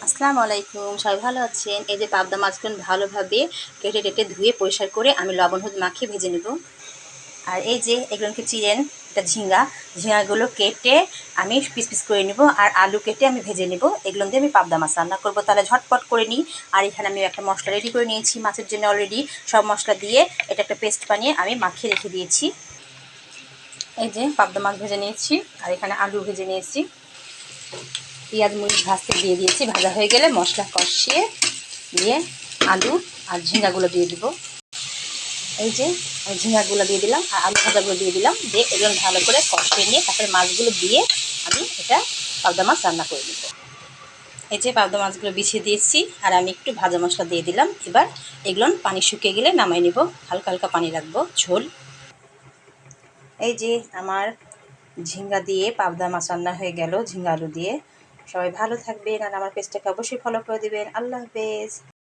আসসালামু আলাইকুম, সবাই ভালো আছেন? এই যে পাবদা মাছগুলো ভালোভাবে কেটে টেটে ধুয়ে পরিষ্কার করে আমি লবণ হলুদ মাখিয়ে ভেজে নেব। আর এই যে এগুলোকে চিড়েন, এটা ঝিঙাগুলো কেটে আমি পিস পিস করে নেব। আর আলু কেটে আমি ভেজে নেব। এগুলো দিয়ে আমি পাবদা মাছ রান্না করবো, তাহলে ঝটপট করে নিই। আর এখানে আমি একটা মশলা রেডি করে নিয়েছি মাছের জন্য। অলরেডি সব মশলা দিয়ে এটা একটা পেস্ট বানিয়ে আমি মাখিয়ে রেখে দিয়েছি। এই যে পাবদা মাছ ভেজে নিয়েছি, আর এখানে আলু ভেজে নিয়েছি। পেঁয়াজ মরিচ ভাজতে দিয়ে দিয়েছি, ভাজা হয়ে গেলে মশলা কষিয়ে দিয়ে আলু আর ঝিঙ্গাগুলো দিয়ে দিব। এই যে আমি ঝিঙ্গাগুলো দিয়ে দিলাম আর আলু ভাজাগুলো দিয়ে দিলাম, দিয়ে এগুলো ভালো করে কষিয়ে নিয়ে তারপরে মাছগুলো দিয়ে আমি এটা পাবদা মাছ রান্না করে দেবো। এই যে পাবদা মাছগুলো বিছিয়ে দিয়েছি, আর আমি একটু ভাজা মশলা দিয়ে দিলাম। এবার এগুলো পানি শুকিয়ে গেলে নামাই নেব, হালকা হালকা পানি রাখবো ঝোল। এই যে আমার ঝিঙ্গা দিয়ে পাবদা মাছ রান্না হয়ে গেল, ঝিঙ্গা আলু দিয়ে। সবাই ভালো থাকবেন আর আমার পেজটাকে অবশ্যই ফলো করে দেবেন। আল্লাহ হাফেজ।